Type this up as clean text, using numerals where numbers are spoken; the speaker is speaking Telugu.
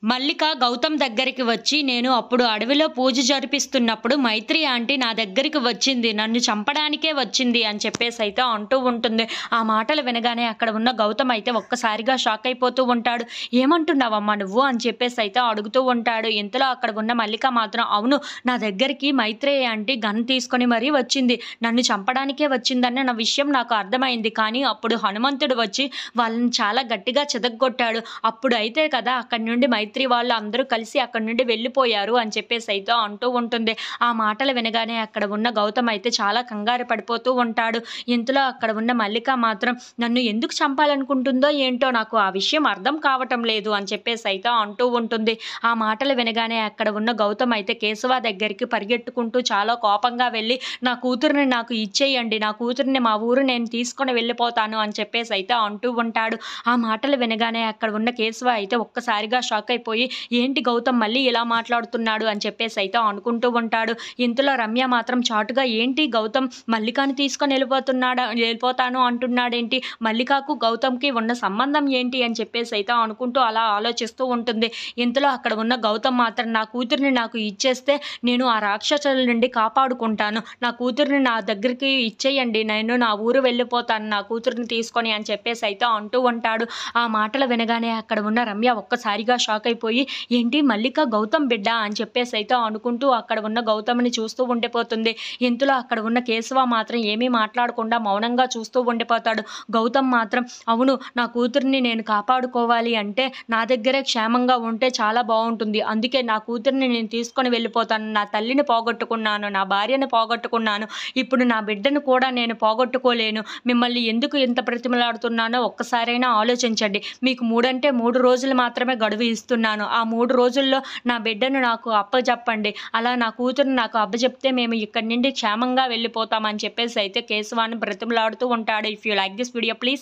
మల్లిక గౌతమ్ దగ్గరికి వచ్చి, నేను అప్పుడు అడవిలో పూజ జరిపిస్తున్నప్పుడు మైత్రి ఆంటీ నా దగ్గరికి వచ్చింది. నన్ను చంపడానికే వచ్చింది అని చెప్పేసైతే అంటూ ఉంటుంది. ఆ మాటలు వినగానే అక్కడ ఉన్న గౌతమ్ అయితే ఒక్కసారిగా షాక్ అయిపోతూ ఉంటాడు. "ఏమంటున్నావమ్మా నువ్వు?" అని చెప్పేసైతే అడుగుతూ ఉంటాడు. ఇంతలో అక్కడ ఉన్న మల్లిక మాత్రం, "అవును, నా దగ్గరికి మైత్రి ఆంటీ గన్ తీసుకొని మరీ వచ్చింది. నన్ను చంపడానికే వచ్చిందన్న నా విషయం నాకు అర్థమైంది. కానీ అప్పుడు హనుమంతుడు వచ్చి వాళ్ళని చాలా గట్టిగా చితగ్గొట్టాడు. అప్పుడు అయితే కదా అక్కడి నుండి మైత్రి వాళ్ళు అందరూ కలిసి అక్కడి నుండి వెళ్ళిపోయారు" అని చెప్పేసైతే అంటూ ఉంటుంది. ఆ మాటలు వినగానే అక్కడ ఉన్న గౌతమ్ అయితే చాలా కంగారు పడిపోతూ ఉంటాడు. ఇంతలో అక్కడ ఉన్న మల్లిక మాత్రం, "నన్ను ఎందుకు చంపాలనుకుంటుందో ఏంటో నాకు ఆ విషయం అర్థం కావటం లేదు" అని చెప్పేసైతే అంటూ ఉంటుంది. ఆ మాటలు వినగానే అక్కడ ఉన్న గౌతమ్ అయితే కేశవ దగ్గరికి పరిగెట్టుకుంటూ చాలా కోపంగా వెళ్ళి, "నా కూతురిని నాకు ఇచ్చేయండి. నా కూతురిని మా ఊరు నేను తీసుకొని వెళ్ళిపోతాను" అని చెప్పేసైతే అంటూ ఉంటాడు. ఆ మాటలు వినగానే అక్కడ ఉన్న కేశవ అయితే ఒక్కసారిగా షాక్ అయిపోయి, "ఏంటి గౌతమ్ మళ్ళీ ఇలా మాట్లాడుతున్నాడు" అని చెప్పేసైతే అనుకుంటూ ఉంటాడు. ఇంతలో రమ్య మాత్రం చాటుగా, "ఏంటి గౌతమ్ మల్లికని తీసుకొని వెళ్ళిపోతాను అంటున్నాడేంటి? మల్లికకు గౌతమ్‌కి ఉన్న సంబంధం ఏంటి?" అని చెప్పేసైతే అనుకుంటూ అలా ఆలోచిస్తూ ఉంటుంది. ఇంతలో అక్కడ ఉన్న గౌతమ్ మాత్రం, "నా కూతురిని నాకు ఇచ్చేస్తే నేను ఆ రాక్షసుల నుండి కాపాడుకుంటాను. నా కూతురిని నా దగ్గరికి ఇచ్చేయండి. నేను నా ఊరు వెళ్ళిపోతాను నా కూతురిని తీసుకొని" అని చెప్పేసైతే అంటూ ఉంటాడు. ఆ మాటలు వినగానే అక్కడ ఉన్న రమ్య ఒక్కసారిగా షాక్ అయిపోయి, "ఏంటి మల్లిక గౌతమ్ బిడ్డ" అని చెప్పేసైతే అనుకుంటూ అక్కడ ఉన్న గౌతమ్‌ని చూస్తూ ఉండిపోతుంది. ఇంతలో అక్కడ ఉన్న కేశవ మాత్రం ఏమీ మాట్లాడకుండా మౌనంగా చూస్తూ ఉండిపోతాడు. గౌతమ్ మాత్రం, "అవును, నా కూతురిని నేను కాపాడుకోవాలి అంటే నా దగ్గరే క్షేమంగా ఉంటే చాలా బావుంటుంది. అందుకే నా కూతురిని నేను తీసుకొని వెళ్ళిపోతాను. నా తల్లిని పోగొట్టుకున్నాను. నా భార్యను పోగొట్టుకున్నాను. ఇప్పుడు నా బిడ్డను కూడా నేను పోగొట్టుకోలేను. మిమ్మల్ని ఎందుకు ఇంత బ్రతిమలాడుతున్నానో ఒక్కసారైనా ఆలోచించండి. మీకు 3 అంటే 3 రోజులు మాత్రమే గడువు ఇస్తున్నాను. ఆ 3 రోజుల్లో నా బిడ్డను నాకు అప్పజెప్పండి. అలా నా కూతురిని నాకు అప్పజెప్తే మేము ఇక్కడి నుండి క్షేమంగా వెళ్ళిపోతాం" అని చెప్పేసైతే కేశవాన్ని బ్రతిమలాడుతూ ఉంటాడు. If you like this video please